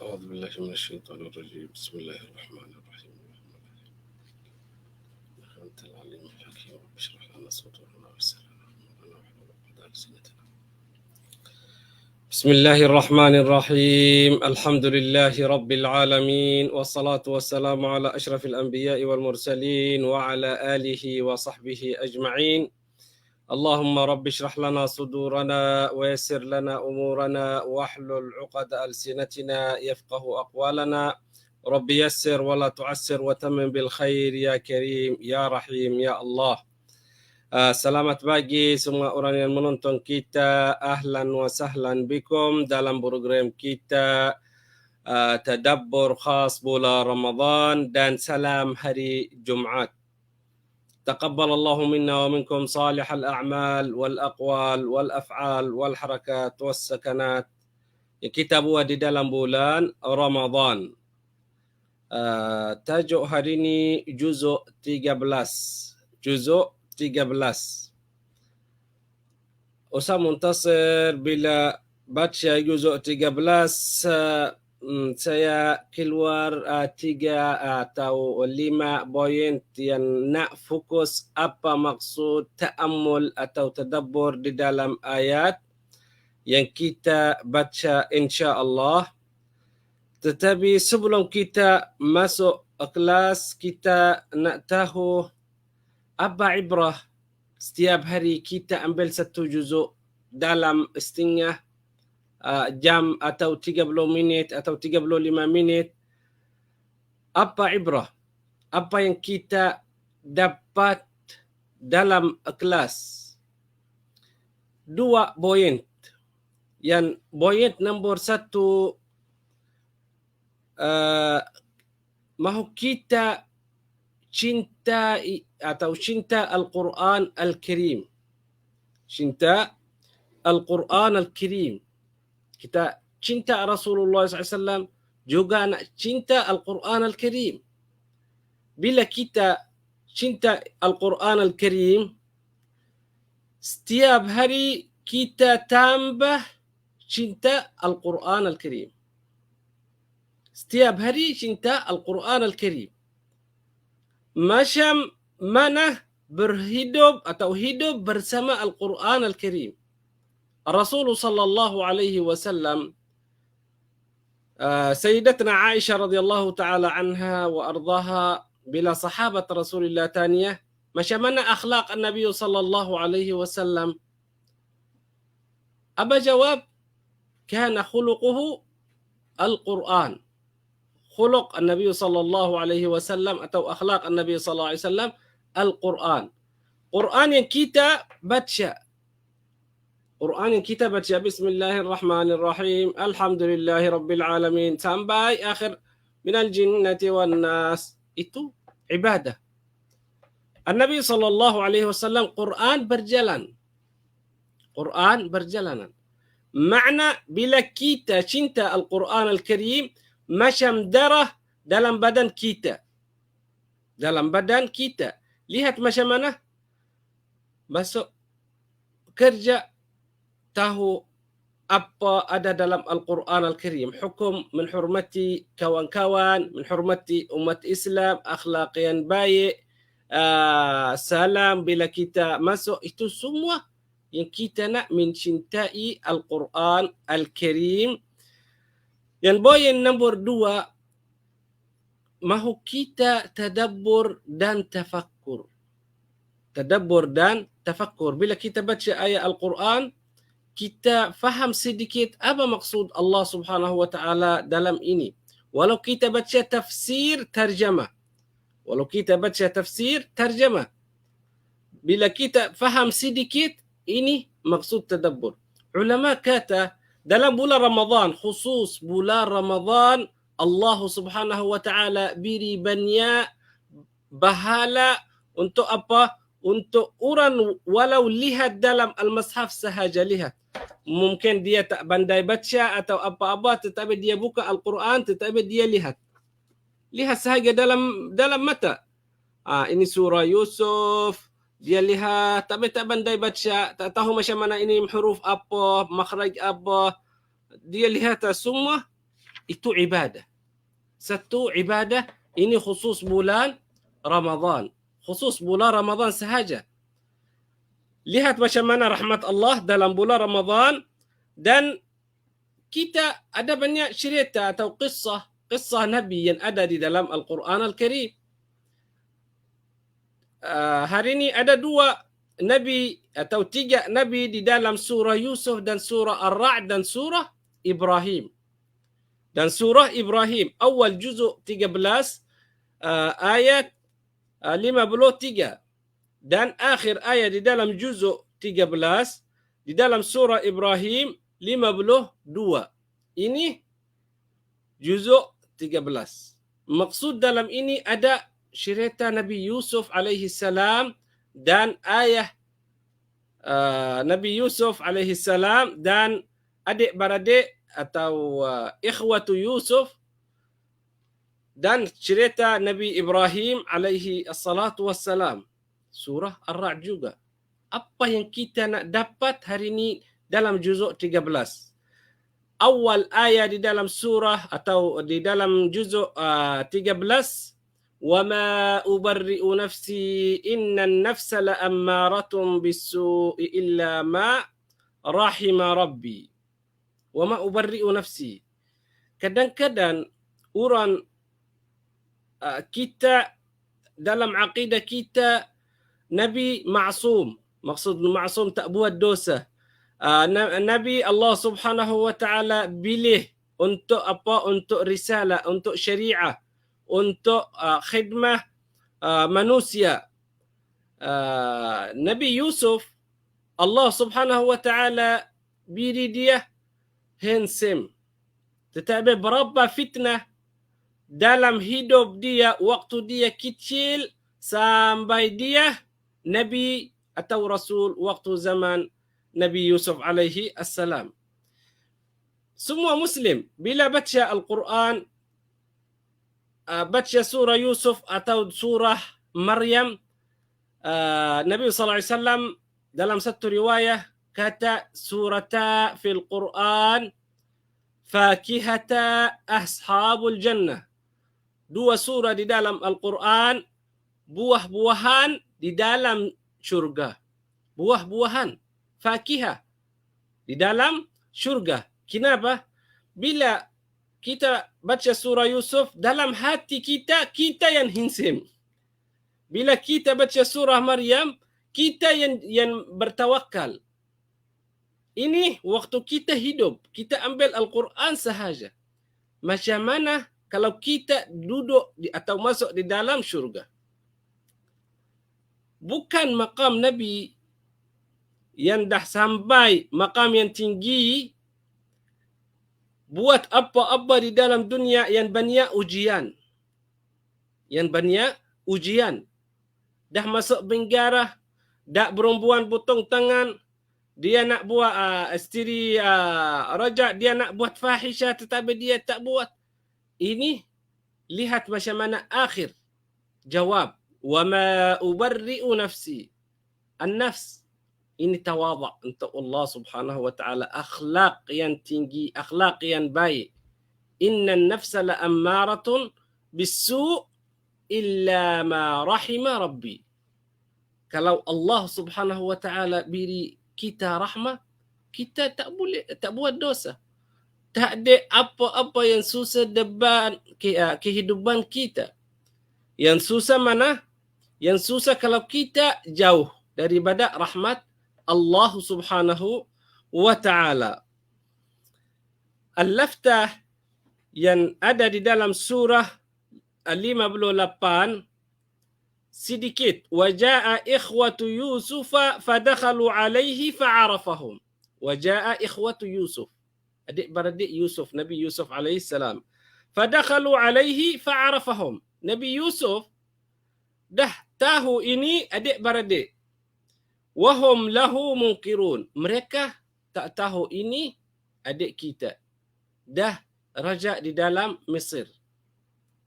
أعوذ بالله من الشيطان الرجيم. بسم الله الرحمن الرحيم. أنت العليم الحكيم. رب اشرح لنا صدورنا ويسر لنا أمورنا واحلل عقدة ألسنتنا. بسم الله الرحمن الرحيم. الحمد لله رب العالمين، والصلاة والسلام على أشرف الأنبياء والمرسلين وعلى آله وصحبه أجمعين. اللهم رب اشرح لنا صدورنا ويسر لنا أمورنا واحلل عقد ألسنتنا يفقه أقوالنا. رب يسر ولا تعسر وتمم بالخير يا كريم يا رحيم يا الله. Selamat pagi semua orang yang menonton kita. Ahlan wa sahlan bikum dalam program kita Tadabbur khas bulan Ramadan dan salam hari Jumat. تقبل الله منا ومنكم صالح الأعمال والأقوال والأفعال والحركات والسكنات yang kita buat di dalam bulan Ramadan. Tajuk hari ini juzuk 13. Juzuk 13. Ustaz Muntasir bila baca juzuk 13 saya keluar 3 atau 5 poin yang nak fokus apa maksud ta'ammul atau tadabbur di dalam ayat yang kita baca insya-Allah. Tetapi sebelum kita masuk kelas, kita nak tahu apa ibrah setiap hari kita ambil satu juzuk dalam setengah jam atau 30 minit atau 35 minit. Apa ibrah? Apa yang kita dapat dalam kelas? 2 poin. Yang poin nombor 1, mahu kita cinta atau cinta Al-Quran Al-Karim. Cinta Al-Quran Al-Karim. Kita cinta Rasulullah SAW, juga nak cinta Al-Quran Al-Karim. Bila kita cinta Al-Quran Al-Karim, setiap hari kita tambah cinta Al-Quran Al-Karim. Setiap hari cinta Al-Quran Al-Karim. Macam mana berhidup atau hidup bersama Al-Quran Al-Karim. Rasulullah sallallahu alaihi wasallam, Sayyidatuna Aisyah radhiyallahu taala anha wa ardhaha, bila sahabat Rasulullah tanya macam mana akhlak Nabi sallallahu alaihi wasallam, apa jawab? Kana khuluquhu al-Quran. Khuluq Nabi sallallahu alaihi wasallam atau akhlak Nabi sallallahu alaihi wasallam al-Quran. Quran yang kita baca. Quran yang kita baca, Bismillahirrahmanirrahim, Alhamdulillahi Rabbil Alamin, sampai akhir minal jinnati wan nas, itu ibadah. Nabi sallallahu alaihi wasallam Quran berjalan. Quran berjalanan. Makna bila kita cinta Al-Quran Al-Karim, macam darah dalam badan kita. Dalam badan kita. Lihat macam mana? Masuk kerja, tahu apa ada dalam Al-Quran Al-Karim. Hukum menghormati kawan-kawan, menghormati umat Islam, akhlak yang baik, salam bila kita masuk, itu semua yang kita nak mencintai Al-Quran Al-Karim. Yang poin nombor 2, mahu kita tadabbur dan tafakkur. Tadabbur dan tafakkur. Bila kita baca ayat Al-Quran, kita faham sedikit apa maksud Allah Subhanahu wa taala dalam ini. Walau kita baca tafsir terjemah. Walau kita baca tafsir terjemah. Bila kita faham sedikit, ini maksud tadabbur. Ulama kata dalam bulan Ramadan, khusus bulan Ramadan, Allah Subhanahu wa taala beri banyak bahala untuk apa? Untuk orang walau lihat dalam al-mushaf sahaja lihat. Mungkin dia tak pandai baca atau apa-apa, tetapi dia buka Al-Quran, tetapi dia lihat. Lihat sahaja dalam mata. Ini surah Yusuf, dia lihat, tapi tak pandai baca, tak tahu macam mana ini huruf apa, makhraj apa. Dia lihat semua itu ibadah. Satu ibadah ini khusus bulan Ramadan. Khusus bulan Ramadan sahaja. Lihat macam mana rahmat Allah dalam bulan Ramadan, dan kita ada banyak cerita atau kisah Nabi yang ada di dalam Al-Quran Al-Karim. Hari ini ada 2 Nabi atau 3 Nabi di dalam surah Yusuf dan surah Ar-Ra'd dan surah Ibrahim. Dan surah Ibrahim awal juzuk 13 ayat 53 dan akhir ayat di dalam juzuk 13 di dalam surah Ibrahim 52. Ini juzuk 13. Maksud dalam ini ada cerita Nabi Yusuf alaihi salam dan ayah Nabi Yusuf alaihi salam dan adik-beradik atau ikhwatu Yusuf, dan cerita Nabi Ibrahim alaihi assalatu wassalam. Surah Ar-Ra'd juga. Apa yang kita nak dapat hari ini dalam juzuk 13? Awal ayat di dalam surah atau di dalam juzuk 13, وَمَا أُبَرِّئُ نَفْسِي إِنَّ النَّفْسَ لَأَمَّارَةٌ بِالسُّوءِ إِلَّا مَا رَحِمَ رَبِّي وَمَا أُبَرِّئُ نَفْسِي. Kadang-kadang orang kita dalam akidah kita Nabi ma'sum. Maksud ma'sum tak buat dosa. Nabi Allah Subhanahu wa taala pilih untuk apa? Untuk risalah, untuk syariah, untuk khidmah manusia. Nabi Yusuf Allah Subhanahu wa taala beri dia handsome. Tetapi berapa fitnah dalam hidup dia waktu dia kecil sampai dia Nabi atau Rasul waktu zaman Nabi Yusuf alaihi assalam. Semua Muslim bila baca Al-Quran, baca surah Yusuf atau surah Maryam, Nabi SAW dalam satu riwayah kata surata fil Quran fakihata ashabul jannah. 2 surah di dalam Al-Quran, buah-buahan di dalam syurga. Buah-buahan, fakihah di dalam syurga. Kenapa? Bila kita baca surah Yusuf, dalam hati kita, kita yang hinsim. Bila kita baca surah Maryam, kita yang bertawakal. Ini waktu kita hidup, kita ambil Al-Quran sahaja. Macam mana kalau kita duduk atau masuk di dalam syurga? Bukan maqam Nabi yang dah sampai maqam yang tinggi, buat apa-apa di dalam dunia yang banyak ujian. Yang banyak ujian. Dah masuk penjara, dah perempuan potong tangan, dia nak buat isteri rajak, dia nak buat fahisha tetapi dia tak buat. Ini lihat macam mana akhir jawab. وَمَا أُبَرِّئُ نَفْسِي. An-nafs ini tawaduk untuk Allah Subhanahu wa taala, akhlak yang tinggi, akhlak yang baik. Inna an-nafsa la'ammaratun bis-su' illa ma rahima rabbi. Kalau Allah Subhanahu wa taala beri kita rahmah, kita tak boleh tak buat dosa. Tak ada apa-apa yang susah depan kehidupan kita. Yang susah mana? Yang susah kalau kita jauh daripada rahmat Allah Subhanahu wa taala. Al-Laftah yang ada di dalam surah 58 sedikit. Waja'a ikhwatu Yusufa fadakhalu alaihi fa'arafahum. Waja'a ikhwatu Yusuf. Adik-beradik Yusuf, Nabi Yusuf alaihi salam. Fadakhalu alaihi fa'arafahum. Nabi Yusuf dah tahu ini adik-beradik. Wahum lahu munkirun. Mereka tak tahu ini adik kita. Dah raja di dalam Mesir.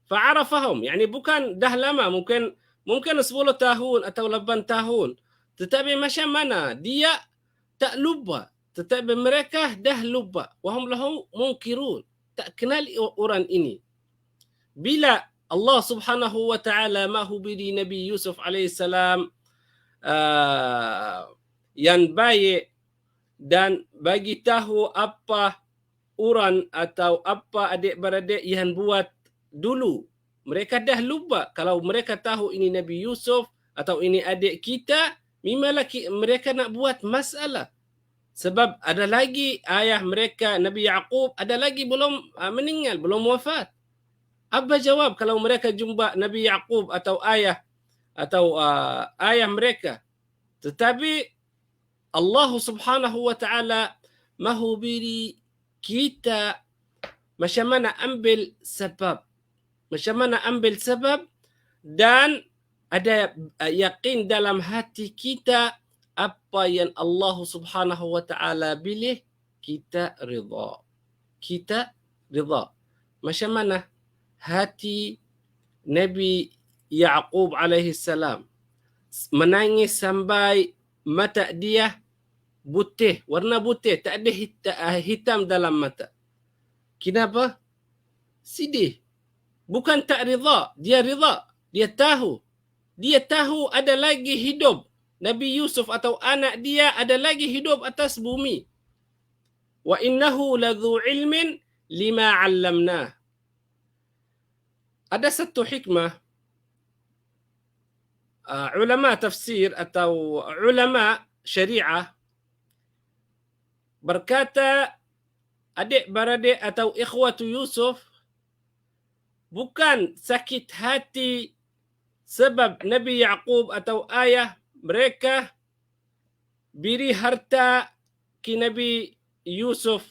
Fa'arafahum. Yani bukan dah lama. Mungkin 10 tahun atau 8 tahun. Tetapi macam mana? Dia tak lupa. Tetapi mereka dah lupa. Wahum lahu munkirun. tak kenal orang ini. Bila Allah Subhanahu wa taala mahu beri Nabi Yusuf alaihissalam yang baik dan bagi tahu apa orang atau apa adik-beradik yang buat dulu. Mereka dah lupa. Kalau mereka tahu ini Nabi Yusuf atau ini adik kita, memanglah mereka nak buat masalah. Sebab ada lagi ayah mereka, Nabi Yaqub, ada lagi belum meninggal, belum wafat. Apa jawab kalau mereka jumpa Nabi Yaqub atau ayah mereka? Tetapi Allah Subhanahu wa taala mahu beri kita macam mana ambil sebab. Macam mana ambil sebab dan ada yakin dalam hati kita apa yang Allah Subhanahu wa taala pilih, kita rida. Kita rida. Macam mana hati Nabi Yaqub alaihi salam menangis sampai mata dia putih, warna putih, tak ada hitam dalam mata. Kenapa? Sedih. Bukan tak rida, dia rida. Dia tahu ada lagi hidup. Nabi Yusuf atau anak dia ada lagi hidup atas bumi. Wa innahu ladzu ilmin lima 'allamnah. Ada satu hikmah ulama tafsir atau ulama syariah berkata adik-beradik atau ikhwatu Yusuf bukan sakit hati sebab Nabi Yaqub atau ayah mereka beri harta ke Nabi Yusuf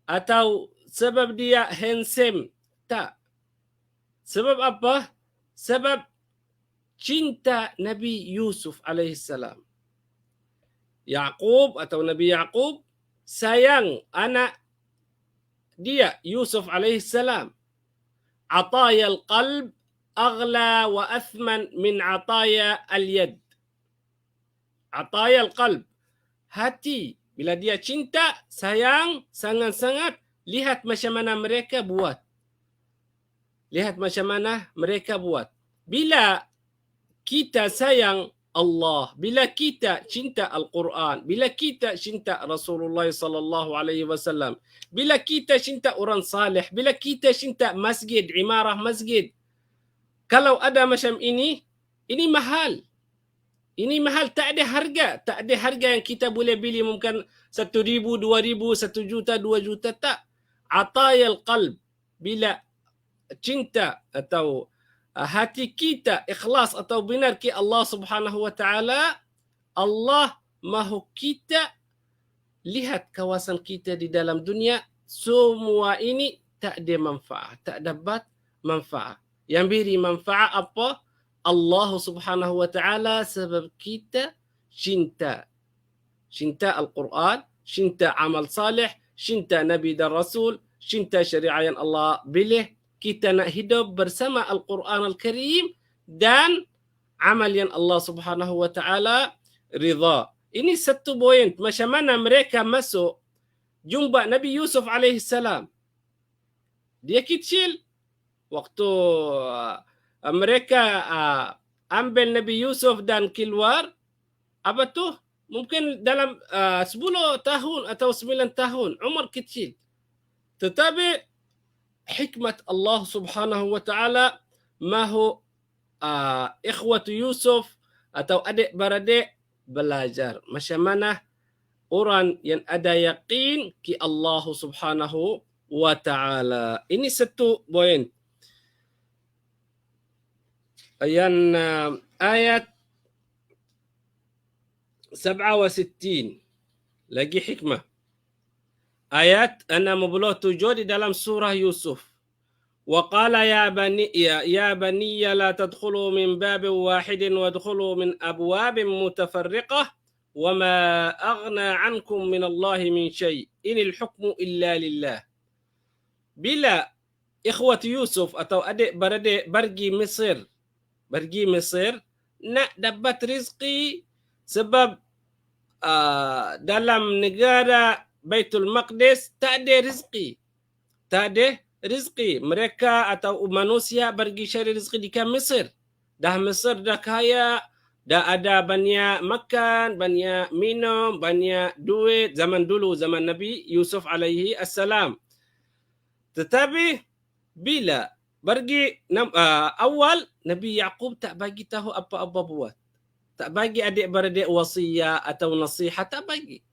atau sebab dia handsome. Tak. Sebab apa? Sebab cinta Nabi Yusuf alaihissalam. Yaqub atau Nabi Yaqub sayang anak dia Yusuf alaihissalam. Ataya al-qalb aghla wa athman min ataya al-yad. Ataya al-qalb, hati. Bila dia cinta, sayang, sangat-sangat, lihat macam mana mereka buat. Lihat macam mana mereka buat. Bila kita sayang Allah, bila kita cinta Al-Quran, bila kita cinta Rasulullah sallallahu alaihi wasallam, bila kita cinta orang saleh, bila kita cinta masjid, imarah masjid. Kalau ada macam ini mahal. Ini mahal, tak ada harga. Tak ada harga yang kita boleh beli mungkin 1,000, 2,000, 1 juta, 2 juta. Tak. Atayal qalb. Bila cinta atau hati kita ikhlas atau benar ke Allah Subhanahu wa taala, Allah mahu kita lihat kawasan kita di dalam dunia, semua ini tak ada manfaat, tak dapat manfaat. Yang beri manfaat apa? Allah Subhanahu wa taala sebab kita cinta. Cinta Al-Quran, cinta amal salih, cinta Nabi dan Rasul, cinta syariat yang Allah pilih. Kita nak hidup bersama Al-Quran Al-Karim dan amal yang Allah Subhanahu wa taala ridha. Ini satu poin macam mana mereka masuk jumpa Nabi Yusuf alaihissalam. Dia kecil waktu mereka ambil Nabi Yusuf dan keluar, apa tu? Mungkin dalam 10 tahun atau 9 tahun, umur kecil. Tetapi hikmat Allah Subhanahu wa taala mahu ikhwatu Yusuf atau adik-beradik belajar macam mana orang yang ada yakin ke Allah Subhanahu wa taala. Ini satu poin. Ayat 67 lagi hikmah. Ayat 67 di dalam surah Yusuf. Wa qala ya bani la tadkhulu min babin wahidin wadkhulu min abwabin mutafarriqah wa ma aghna ankum min Allah min syai' inil hukmu illa lillah. Bila ikhwat Yusuf atau adik-beradik pergi Mesir nak dapat rezeki sebab dalam negara Baitul Maqdis tak ada rezeki. Tak ada rezeki. Mereka atau manusia pergi cari rezeki di Mesir. Dah Mesir dah kaya, dah ada banyak makan, banyak minum, banyak duit. Zaman dulu, zaman Nabi Yusuf alaihi assalam. Tetapi bila pergi awal, Nabi Yaqub tak bagi tahu apa-apa buat. Tak bagi adik-beradik wasiat atau nasihat, tak bagi.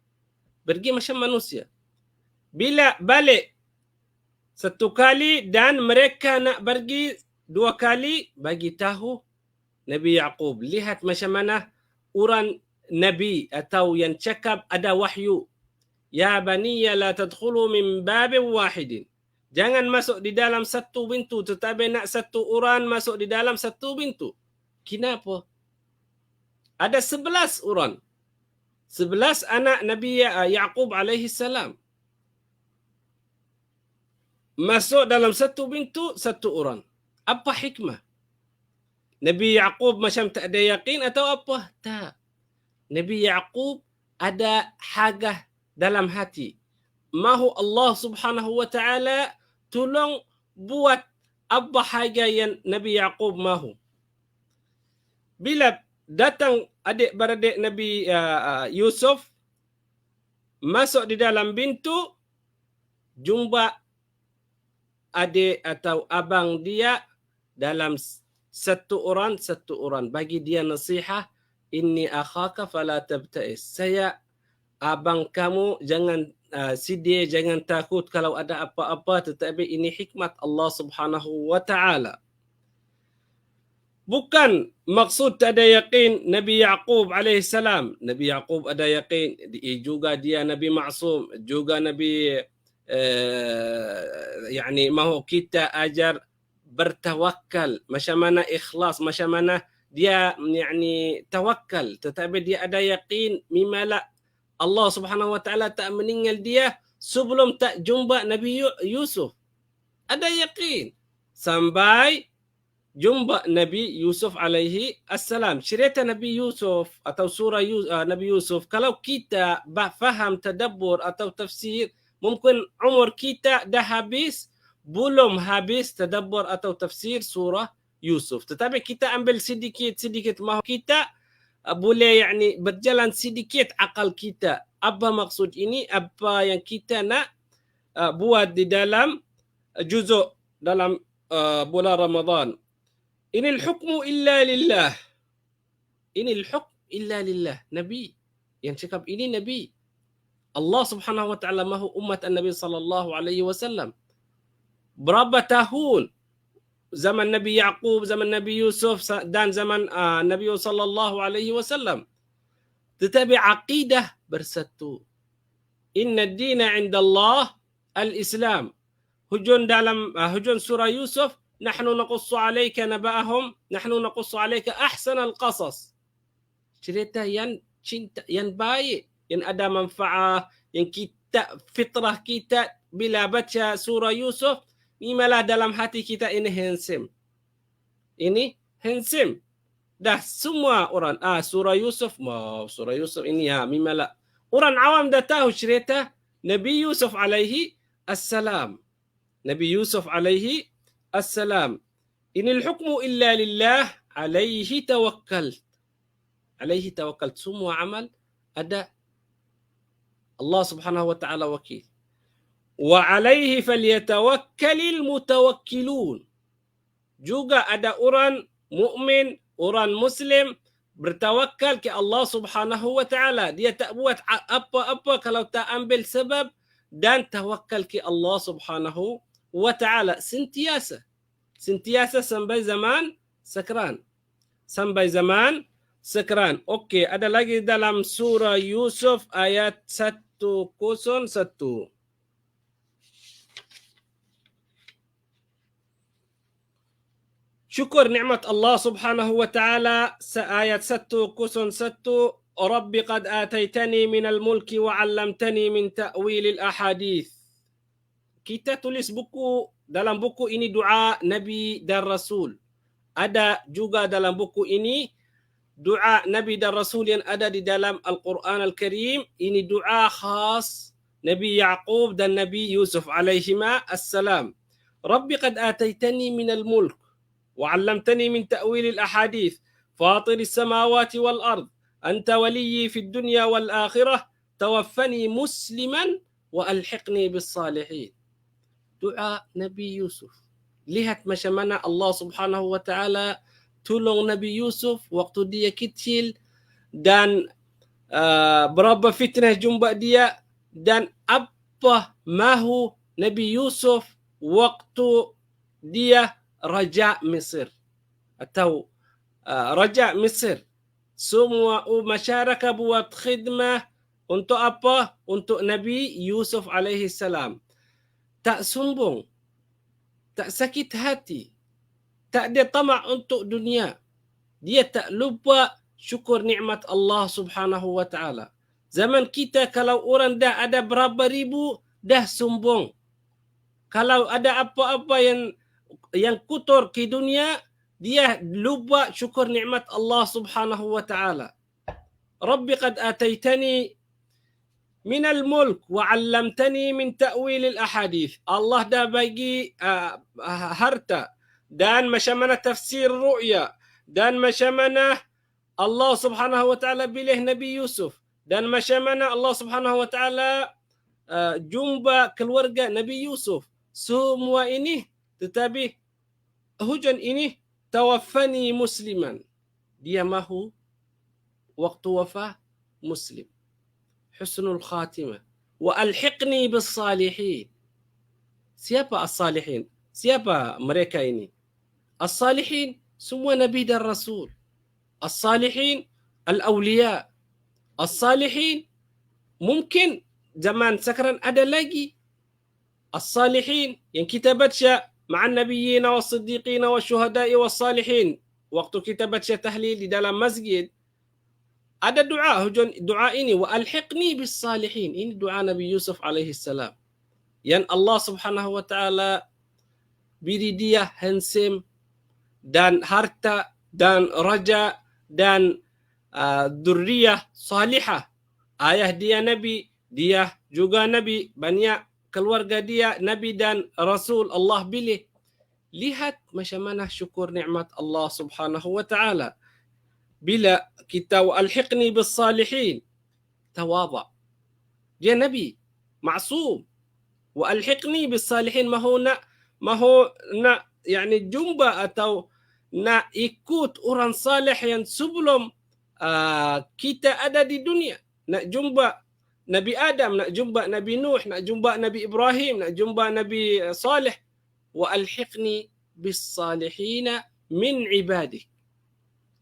Pergi macam manusia. Bila balik satu kali dan mereka nak pergi dua kali, bagi tahu Nabi Yaqub, lihat macam mana orang Nabi atau yang cakap ada wahyu. Ya baniya la tadkhulu min babin wahidin. Jangan masuk di dalam satu pintu, tetapi nak satu orang masuk di dalam satu pintu. Kenapa? Ada 11 orang. 11 anak Nabi Yaqub alaihi salam. Masuk dalam satu pintu, satu orang. Apa hikmah? Nabi Yaqub macam tak ada yakin atau apa? Tak. Nabi Yaqub ada hagah dalam hati. Mahu Allah subhanahu wa ta'ala tolong buat apa haga yang Nabi Yaqub mahu. Bila datang adik-beradik Nabi Yusuf, masuk di dalam pintu, jumpa adik atau abang dia dalam satu orang. Bagi dia nasihat, inni akhaka fala tabta'is. Saya abang kamu, jangan sedih, jangan takut kalau ada apa-apa, tetapi ini hikmat Allah subhanahu wa ta'ala. Bukan maksud tak ada yakin Nabi Yaqub alaihissalam. Nabi Yaqub ada yakin, juga dia Nabi Ma'sum, juga Nabi mahu kita ajar bertawakal, macam mana ikhlas, macam mana dia tawakal, tetapi dia ada yakin mimala Allah subhanahu wa ta'ala tak meninggal dia sebelum tak jumpa Nabi Yusuf. Ada yakin sampai jumpa Nabi Yusuf alaihi assalam. Cerita Nabi Yusuf atau surah Nabi Yusuf, kalau kita faham tadabbur atau tafsir, mungkin umur kita dah habis, belum habis tadabbur atau tafsir surah Yusuf. Tetapi kita ambil sedikit-sedikit, mahu kita boleh berjalan sedikit akal kita. Apa maksud ini? Apa yang kita nak buat di dalam juzuk dalam bulan Ramadan. Inil hukmu illa lillah. Inil hukm illa lillah. Nabi yang cakap ini Nabi. Allah subhanahu wa ta'ala mahu umat Nabi sallallahu alaihi wasallam. Berapa tahun zaman Nabi Yaqub, zaman Nabi Yusuf dan zaman Nabi sallallahu alaihi wasallam. Tetapi aqidah bersatu. Inna ad-dina 'inda Allah al-Islam. Hujung dalam hujung surah Yusuf, nahnu naqussu 'alaika naba'ahum, nahnu naqussu 'alaika ahsanal qasas. Cerita yang cinta, yang baik, yang ada manfaat, yang kita fitrah kita bila baca surah Yusuf, malah dalam hati kita ini handsome. Ini handsome. Dah semua orang surah Yusuf, surah Yusuf ini malah orang awam dah tahu cerita Nabi Yusuf alaihi assalam. Nabi Yusuf alaihi assalam. Inil hukmu illa lillah, alaihi tawakkalt. Alaihi tawakkalt. Semua amal ada Allah subhanahu wa ta'ala wakil. Wa alaihi falyatawakkalil mutawakkilun. Juga ada orang mukmin, orang muslim bertawakal ke Allah subhanahu wa ta'ala. Dia tak buat apa-apa kalau tak ambil sebab dan tawakal ke Allah subhanahu wa ta'ala. Sentiasa sampai zaman sakran. Sampai zaman sakran. Okey, ada lagi dalam surah Yusuf ayat 101. Syukur nikmat Allah subhanahu wa ta'ala, ayat 101. Rabbi qad ataitani minal mulki wa 'allamtani min ta'wilil ahadith. Kita tulis buku, dalam buku ini doa Nabi dan Rasul. Ada juga dalam buku ini doa Nabi dan Rasul yang ada di dalam Al-Quran Al-Karim. Ini doa khas Nabi Yaqub dan Nabi Yusuf alaihima assalam. Rabbi qad ataitani minal mulk وعلمتني من تأويل الأحاديث فاطر السماوات والأرض أنت وليي في الدنيا والآخرة توفني مسلما وألحقني بالصالحين. Doa Nabi Yusuf. Lihat macam mana Allah Subhanahu wa taala tolong Nabi Yusuf waktu dia kecil dan berapa fitnah jumpa dia dan apa mahu Nabi Yusuf waktu dia Raja Mesir atau Raja Mesir. Semua masyarakat buat khidmah untuk apa? Untuk Nabi Yusuf alaihi salam. Tak sombong, tak sakit hati, tak ada tamak untuk dunia. Dia tak lupa syukur nikmat Allah Subhanahu wa taala. Zaman kita kalau orang dah ada berapa ribu dah sombong. Kalau ada apa-apa yang kotor ke dunia, dia lupa syukur nikmat Allah Subhanahu wa taala. Rabbi qad ataitani min al-mulk wa 'allamtani min ta'wil al-ahadith. Allah dah bagi harta dan macam mana tafsir ru'ya dan macam mana Allah Subhanahu wa taala pilih Nabi Yusuf dan macam mana Allah Subhanahu wa taala jumpa keluarga Nabi Yusuf. Semua ini tetapi hujan ini tawaffani musliman. Dia mahu waktu wafah muslim. Husnul khatimah. Wa alhiqni bis salihin. Siapa as-salihin? Siapa mereka ini? As-salihin semua nabi dan rasul. As-salihin al-awliya. As-salihin mungkin zaman sekarang ada lagi. As-salihin yang kita baca ma'an nabiyyin was-siddiqin wasyuhada'i was-salihin. Waktu kita baca tahlil di dalam masjid, ada doa ini, wa alhiqni bis salihin. Ini doa Nabi Yusuf alaihi salam. Yang Allah Subhanahu wa taala beri dia handsome dan harta dan raja dan durriyah salihah. Ayah dia nabi, dia juga nabi, banyak keluarga dia nabi dan rasul Allah pilih. Lihat macam mana syukur nikmat Allah Subhanahu wa taala. Bila kita wa alhiqni bis salihin, tawadha. Dia nabi, maksum. Wa alhiqni bis salihin mahu nak yani jumpa atau nak ikut orang salih yang sebelum kita ada di dunia. Nak jumpa Nabi Adam, nak jumpa Nabi Nuh, nak jumpa Nabi Ibrahim, nak jumpa Nabi Saleh. Wa alhiqni bis salihina min ibadik.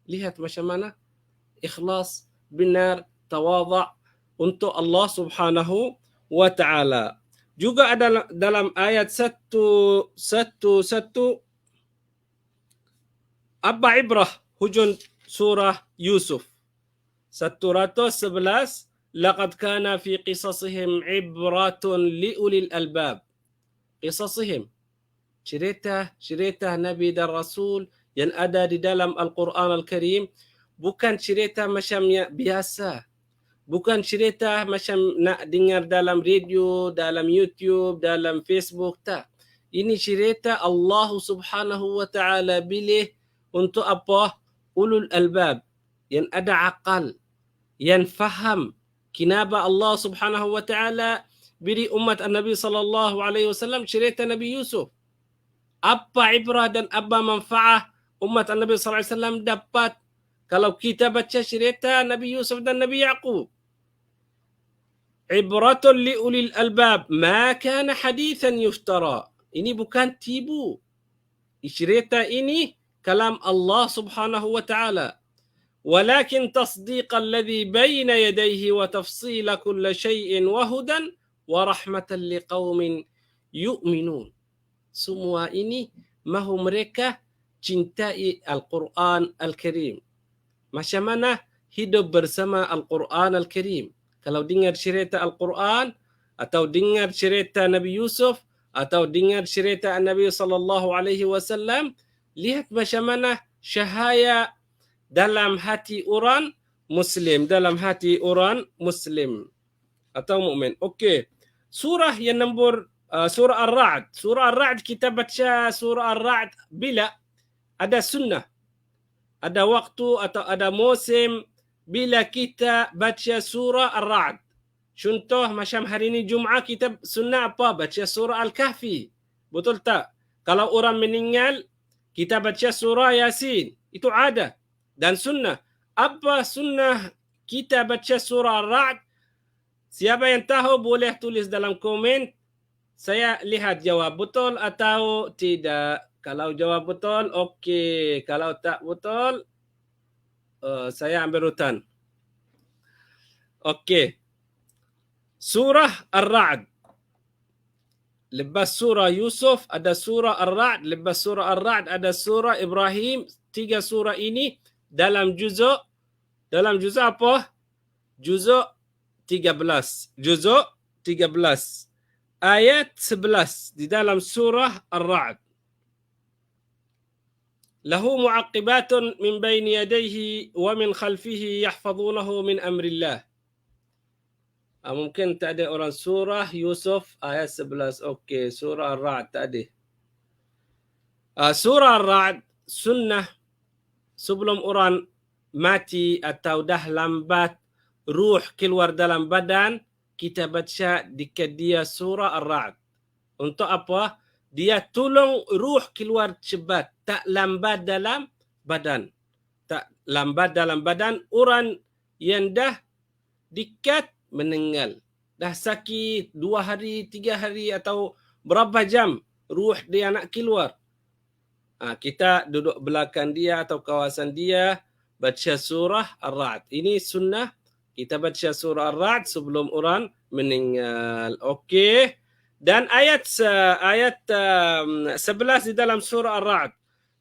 Lihat macam mana ikhlas, benar, tawadha untuk Allah Subhanahu wa taala. Juga ada dalam ayat 111 apa ibrah hujung surah Yusuf 111, laqad kana fi qisasihim ibratun liulil albab. Qisasihim, cerita Nabi dan Rasul yang ada di dalam Al-Quran Al-Karim bukan cerita macam biasa. Bukan cerita macam nak dengar dalam radio, dalam YouTube, dalam Facebook, tak. Ini cerita Allah Subhanahu wa taala pilih untuk apa? Ulul albab, yang ada akal, yang faham kenapa Allah Subhanahu wa taala beri umat Nabi sallallahu alaihi wasallam cerita Nabi Yusuf. Apa ibrah dan apa manfaat umat Nabi sallallahu alaihi wasallam dapat kalau kita baca cerita Nabi Yusuf dan Nabi Yaqub. Ibratun li ulil albab ma kana hadithan yuftara. Ini bukan tibu. Cerita ini kalam Allah Subhanahu wa taala. Walakin tasdiq alladhi bayna yadayhi wa tafsila kull shay'in wa hudan wa rahmatan liqaumin yu'minun. Semua ini mahu mereka cintai Al-Quran Al-Karim. Macam mana hidup bersama Al-Quran Al-Karim. Kalau dengar cerita Al-Quran atau dengar cerita Nabi Yusuf atau dengar cerita Nabi sallallahu alaihi wasallam, lihat macam mana cahaya dalam hati orang Muslim, dalam hati orang Muslim atau mukmin. Okey. Surah yang nombor surah Ar-Ra'd. Surah Ar-Ra'd kita baca surah Ar-Ra'd bila ada sunnah, ada waktu atau ada musim bila kita baca surah Ar-Ra'd. Contoh macam hari ini Jumaat kita sunnah apa? Baca surah Al-Kahfi. Betul tak? Kalau orang meninggal kita baca surah Yasin. Itu ada dan sunnah. Apa sunnah kita baca surah Ar-Ra'd? Siapa yang tahu boleh tulis dalam komen. Saya lihat jawab betul atau tidak. Kalau jawab betul, okey. Kalau tak betul, saya ambil rutan. Okey. Surah Ar-Ra'd. Lepas surah Yusuf ada surah Ar-Ra'd. Lepas surah Ar-Ra'd ada surah Ibrahim. 3 surah ini dalam juzuk apa? Juzuk 13. Juzuk 13. Ayat 11 di dalam surah Ar-Ra'd. Lahu mu'aqibatun min baini yadayhi wa min khalfihi yahfazunahu min amrillah. Mungkin tak ada orang surah Yusuf ayat 11. Okey, surah Ar-Ra'd tak ada. Surah Ar-Ra'd sunnah sebelum orang mati atau dah lambat ruh keluar dalam badan, kita baca dekat dia surah Ar-Ra'd. Untuk apa? Dia tolong ruh keluar cepat, tak lambat dalam badan. Tak lambat dalam badan orang yang dah dekat meninggal. Dah sakit 2 hari, 3 hari atau berapa jam ruh dia nak keluar. Kita duduk belakang dia atau kawasan dia baca surah Ar-Ra'd. Ini sunnah. Kita baca surah Ar-Ra'd sebelum orang meninggal. Okey. Dan ayat 11 di dalam surah Ar-Ra'd.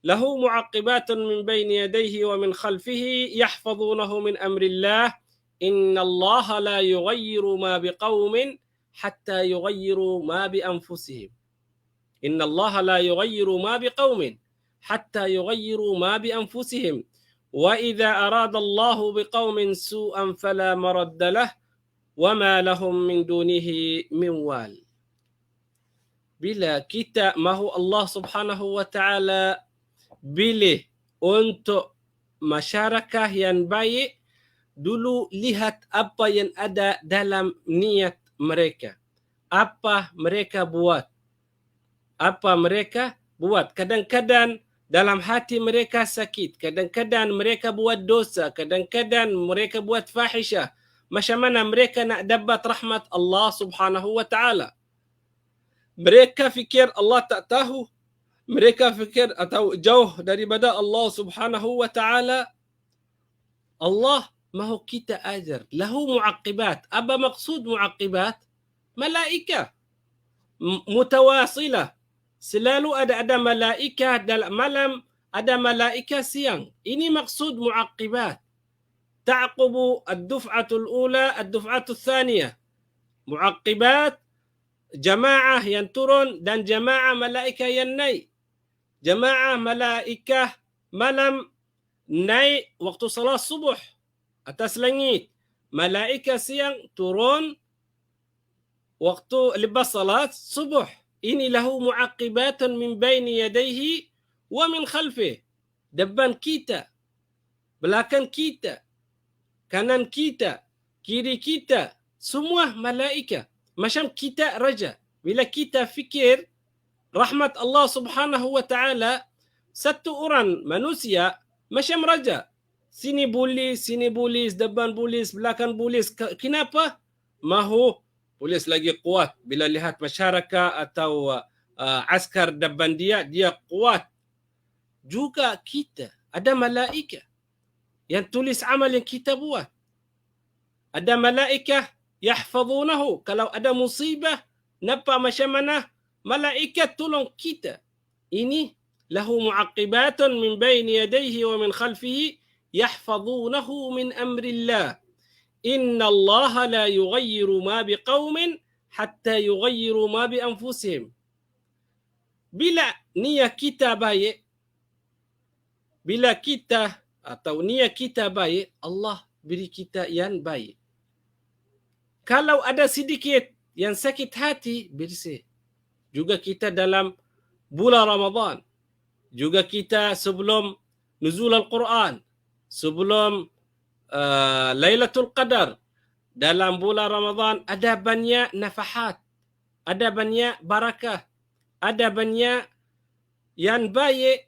Lahu mu'aqibatun min baini yadayhi wa min khalfihi yahfazunahu min amrillah. Inna Allah la yughayyiru ma biqaumin hatta yughayyiru ma bi anfusihim. Inna Allah la yughayyiru ma biqaumin hatta yughayyiru ma bi anfusihim. وَإِذَا أَرَادَ اللَّهُ بِقَوْمٍ سُوءًا فَلَا مَرَدَّ لَهُ وَمَا لَهُم مِّن دُونِهِ مِنْ وَالٍ. Bila kita mahu Allah Subhanahu wa taala pilih untuk masyarakat yang baik, dulu lihat apa yang ada dalam niat mereka. Apa mereka buat? Apa mereka buat? Kadang-kadang dalam hati mereka sakit. Kadang-kadang mereka buat dosa. Kadang-kadang mereka buat fahisyah. Macam mana mereka nak dapat rahmat Allah Subhanahu wa taala? Mereka fikir Allah tak tahu. Mereka fikir atau jauh daripada Allah Subhanahu wa taala. Allah mahu kita ajar. Lahu mu'aqibat. Apa maksud mu'aqibat? Malaikah mutawasilah. Selalu ada malaikah dalam malam, ada malaikah siang. Ini maksud mu'aqibat. Ta'qubu ad-duf'atul ula, ad-duf'atul thaniyah. Mu'aqibat, jamaah yang turun dan jamaah malaikah yang naik. Jamaah malaikah malam naik waktu salat subuh atas langit. Malaikah siang turun waktu lepas salat subuh. Ini lahu mu'aqibatun min baini yadayhi wa min khalfih. Depan kita, belakang kita, kanan kita, kiri kita, semua malaikah. Macam kita raja. Bila kita fikir rahmat Allah Subhanahu wa taala, satu orang manusia macam raja. Sini polis, depan polis, belakang polis. Kenapa? Mahu polis lagi kuat. Bila lihat masyarakat atau askar depan dia kuat. Juga kita. Ada malaikah yang tulis amal yang kita buat. Ada malaikah yahfazunahu. Kalau ada musibah, nampak macam mana? Malaikat tolong kita. Ini lahu mu'aqibatun min baini yadayhi wa min khalfihi yahfazunahu min amrillah. Inna Allah la yughayyiru ma biqaumin hatta yughayyiru ma bi anfusihim. Bila niat kita baik, bila kita atau niat kita baik, Allah beri kita yang baik. Kalau ada sedikit yang sakit hati, bersih. juga kita dalam bulan Ramadan, juga kita sebelum nuzul Al-Quran, sebelum Lailatul Qadar. Dalam bulan Ramadan ada banyak nafahat, ada banyak barakah, ada banyak yang baik,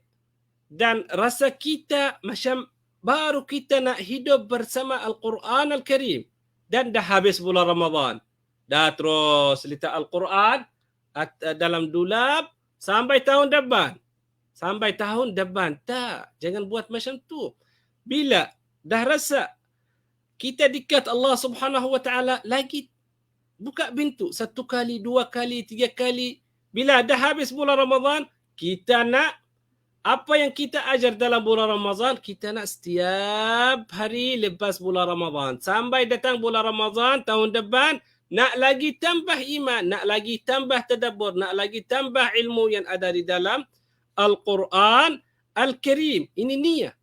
dan rasa kita macam baru kita nak hidup bersama Al-Quran Al-Karim. Dan dah habis bulan Ramadan, dah terus letak Al-Quran dalam dulap sampai tahun depan. Sampai tahun depan. Tak, jangan buat macam tu. Bila dah rasa kita dekat Allah Subhanahu Wa Taala, lagi buka pintu 1 kali, 2 kali, 3 kali. Bila dah habis bulan Ramadan, kita nak apa yang kita ajar dalam bulan Ramadan, kita nak setiap hari lepas bulan Ramadan. Sampai datang bulan Ramadan tahun depan, nak lagi tambah iman, nak lagi tambah tadabbur, nak lagi tambah ilmu yang ada di dalam Al-Quran Al-Karim. Ini niat.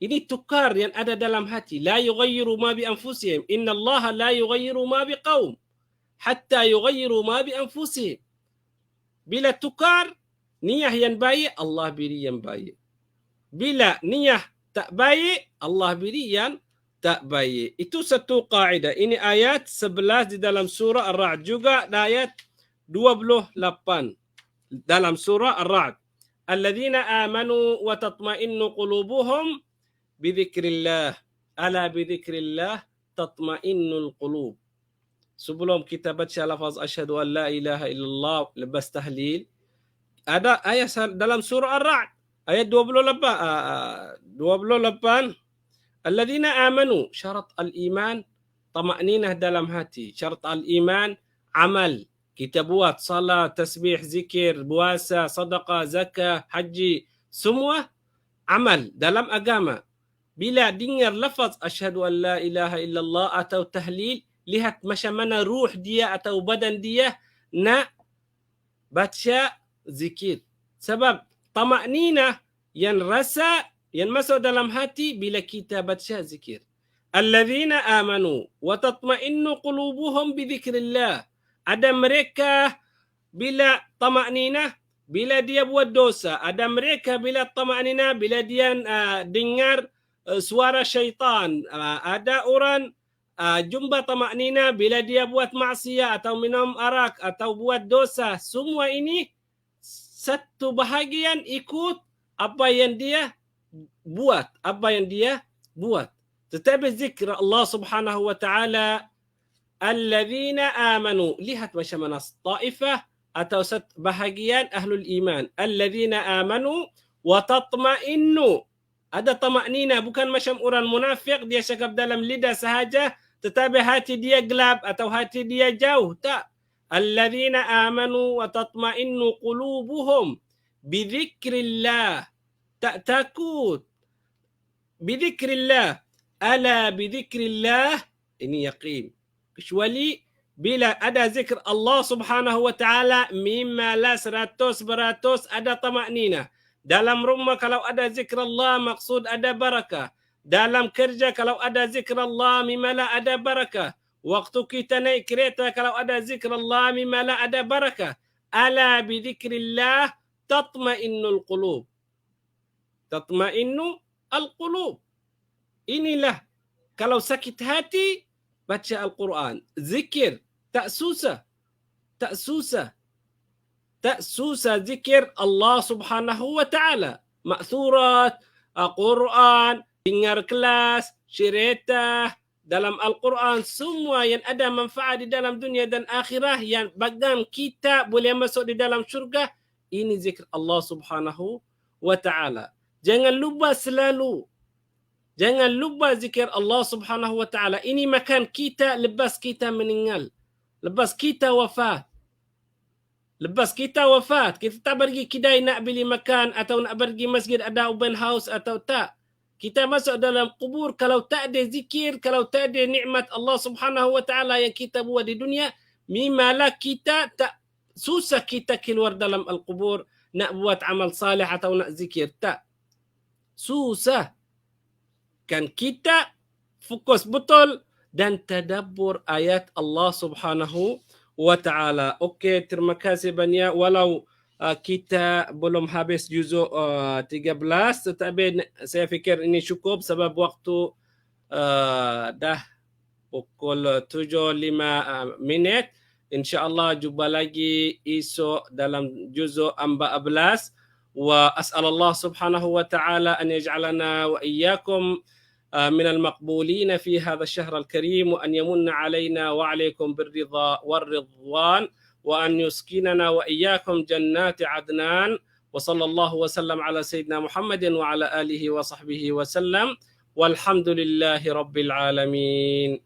Ini tukar yang ada dalam hati. La yughayyiru ma bi anfusihim. Inna Allah la yughayyiru ma bi qaum hatta yughayyiru ma bi anfusihim. Bila tukar niat yang baik, Allah beri yang baik. Bila niat tak baik, Allah beri yang tak baik. Itu satu kaedah. Ini ayat 11 di dalam surah Ar-Ra'd. Juga ayat 28 dalam surah Ar-Ra'd. Alladzina amanu wa tatma'innu qulubuhum bidzikrillah. Ala bidzikrillah tatma'innul qulub. Sebelum kita baca lafaz asyhadu an la ilaha illallah lepas tahlil, ada ayat dalam surah Ar-Ra'd ayat 28. Alladzina amanu, syarat al-iman tama'ninah dalam hati. Syarat al-iman amal. Kita buat salat, tasbih, zikir, puasa, sedekah, zakah, haji, semua amal dalam agama. Bila dengar lafaz asyhadu an la ilaha illallah atau tahlil, lihat macam mana ruh dia atau badan dia nak baca zikir. Sebab tamakninah yang rasa yang masuk dalam hati bila kita baca zikir. Alladzina amanu wa tatma'innu qulubuhum bidzikrillah. Ada mereka bila tamakninah bila dia buat dosa, ada mereka bila tamakninah bila dia dengar suara syaitan, ada orang jumpa tamakninah bila dia buat maksiat atau minum arak atau buat dosa. Semua ini satu bahagian ikut apa yang dia buat, Tetapi zikr Allah Subhanahu Wa Taala, alladzina amanu, lihat macam mana taifah atau bahagian ahlul iman. Alladzina amanu wa tatma'innu. Ada tamaknina, bukan macam orang munafik dia cakap dalam lidah sahaja tetapi hati dia gelap atau hati dia jauh. Tak. Alladzina amanu wa tatma'innu qulubuhum bidzikrillah. Tak takut. Bidzikrillah. Ala bidzikrillah. Ini yaqin. Kecuali bila ada zikr Allah Subhanahu Wa Taala, mimma 100% ada tamaknina. Dalam rumah kalau ada zikr Allah, maksud ada barakah. Dalam kerja kalau ada zikr Allah, mimala ada barakah. Waktu kita naik kereta kalau ada zikr Allah, mimala ada barakah. Ala bidzikrillah tatma'innul qulub. Tatma'innu al-qulub. Inilah kalau sakit hati baca Al-Quran. Zikir tak susah. Tak susah. Tak susah zikir Allah Subhanahu Wa Taala. Ma'thurat, Al-Quran, dengar kelas, cerita dalam Al-Quran, semua yang ada manfaat di dalam dunia dan akhirah yang bagan kita boleh masuk di dalam syurga, ini zikir Allah Subhanahu Wa Taala. Jangan lupa selalu. Jangan lupa zikir Allah Subhanahu Wa Taala. Ini makan kita lepas kita meninggal. Lepas kita wafat. Lepas kita wafat, kita tak pergi kedai nak beli makan atau nak pergi masjid ada open house atau tak. Kita masuk dalam kubur kalau tak ada zikir, kalau tak ada nikmat Allah Subhanahu Wa Taala yang kita buat di dunia, mimalah kita tak susah kita keluar dalam al-kubur nak buat amal salih atau nak zikir. Tak. Susah. Kan kita fokus betul dan tadabbur ayat Allah Subhanahu wa taala. Okey, terima kasih banyak. Walau kita belum habis juzuk 13, tetapi saya fikir ini cukup sebab waktu dah pukul 7.05. InsyaAllah jumpa lagi esok dalam juzuk 14. Wa as'alallah subhanahu wa ta'ala an yaj'alana wa iyyakum من المقبولين في هذا الشهر الكريم وأن يمن علينا وعليكم بالرضا والرضوان وأن يسكننا وإياكم جنات عدنان وصلى الله وسلم على سيدنا محمد وعلى آله وصحبه وسلم والحمد لله رب العالمين.